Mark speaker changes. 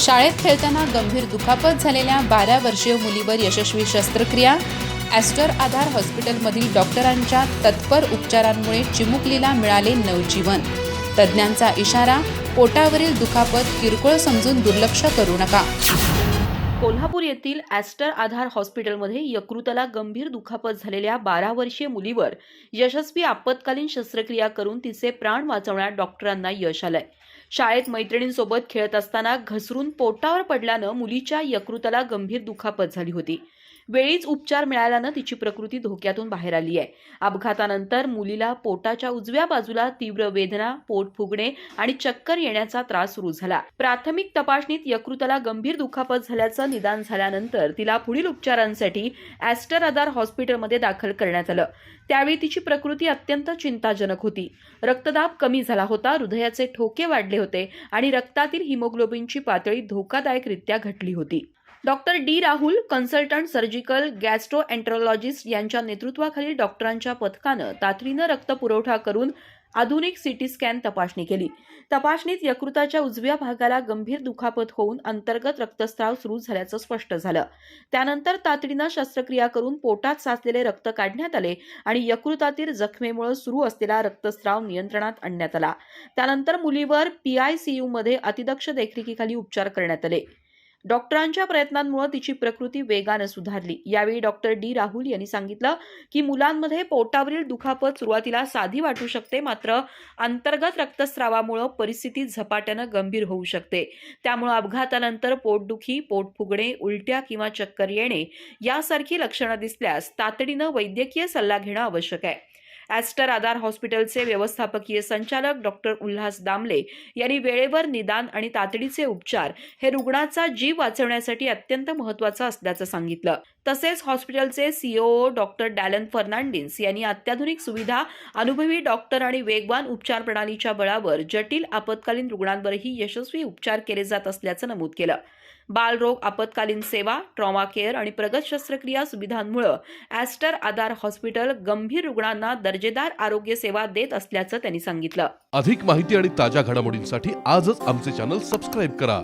Speaker 1: शाळेत खेळताना गंभीर दुखापत झालेल्या 12 वर्षीय मुलीवर यशस्वी शस्त्रक्रिया. ॲस्टर आधार हॉस्पिटलमधील डॉक्टरांच्या तत्पर उपचारांमुळे चिमुकलीला मिळाले नवजीवन. तज्ज्ञांचा इशारा, पोटावरील दुखापत किरकोळ समजून दुर्लक्ष करू नका.
Speaker 2: कोल्हापूर येथील ॲस्टर आधार हॉस्पिटलमध्ये यकृताला गंभीर दुखापत झालेल्या 12 वर्षीय मुलीवर यशस्वी आपत्कालीन शस्त्रक्रिया करून तिचे प्राण वाचवण्यात डॉक्टरांना यश आलंय. शाळेत मैत्रिणींसोबत खेळत असताना घसरून पोटावर पडल्यानं मुलीच्या यकृताला गंभीर दुखापत झाली होती. वेळीच उपचार मिळाल्यानं तिची प्रकृती धोक्यातून बाहेर आली आहे. अपघातानंतर मुलीला पोटाच्या उजव्या बाजूला तीव्र वेदना, पोट फुगणे आणि चक्कर येण्याचा त्रास सुरू झाला. प्राथमिक तपासणीत यकृताला गंभीर दुखापत झाल्याचं निदान झाल्यानंतर तिला पुढील उपचारांसाठी ॲस्टर आधार हॉस्पिटलमध्ये दाखल करण्यात आलं. त्यावेळी तिची प्रकृती अत्यंत चिंताजनक होती. रक्तदाब कमी झाला होता, हृदयाचे ठोके वाढले होते आणि रक्तातील हिमोग्लोबिनची पातळी धोकादायकरित्या घटली होती. Doctor D Rahul, consultant surgical gastroenterologist यांच्या नेतृत्वाखालील डॉक्टरांच्या पथकानं तातडीनं रक्त पुरवठा करून आधुनिक सीटी स्कॅन तपासणी केली. तपासणीत यकृताच्या उजव्या भागाला गंभीर दुखापत होऊन अंतर्गत रक्तस्राव सुरू झाल्याचं स्पष्ट झालं. त्यानंतर तातडीनं शस्त्रक्रिया करून पोटात साचलेले रक्त काढण्यात आले आणि यकृतातील जखमेमुळे सुरू असलेला रक्तस्राव नियंत्रणात आणण्यात आला. त्यानंतर मुलीवर PICU मध्ये अतिदक्ष देखरेखीखाली उपचार करण्यात आले. डॉक्टरांच्या प्रयत्नांमुळे तिची प्रकृती वेगानं सुधारली. यावेळी डॉक्टर डी राहुल यांनी सांगितलं की मुलांमध्ये पोटावरील दुखापत सुरुवातीला साधी वाटू शकते, मात्र अंतर्गत रक्तस्रावामुळे परिस्थिती झपाट्यानं गंभीर होऊ शकते. त्यामुळे अपघातानंतर पोटदुखी, पोट फुगणे, उलट्या किंवा चक्कर येणे यासारखी लक्षणं दिसल्यास तातडीनं वैद्यकीय सल्ला घेणं आवश्यक आहे. ॲस्टर आधार हॉस्पिटलचे व्यवस्थापकीय संचालक डॉक्टर उल्हास दामले यांनी वेळेवर निदान आणि तातडीचे उपचार हे रुग्णाचा जीव वाचवण्यासाठी अत्यंत महत्त्वाचं असल्याचं सांगितलं. तसेच हॉस्पिटलचे COO डॉक्टर डॅलन फर्नांडिस यांनी अत्याधुनिक सुविधा, अनुभवी डॉक्टर आणि वेगवान उपचार प्रणालीच्या बळावर जटिल आपत्कालीन रुग्णांवरही यशस्वी उपचार केले जात असल्याचं नमूद केलं. बालरोग आपत्कालीन सेवा, ट्रॉमा केअर आणि प्रगत शस्त्रक्रिया सुविधांमुळे ॲस्टर आधार हॉस्पिटल गंभीर रुग्णांना दर्जेदार आरोग्य सेवा देत असल्याचं त्यांनी सांगितलं.
Speaker 3: अधिक माहिती आणि ताज्या घडामोडींसाठी आजच आमचे चॅनल सबस्क्राईब करा.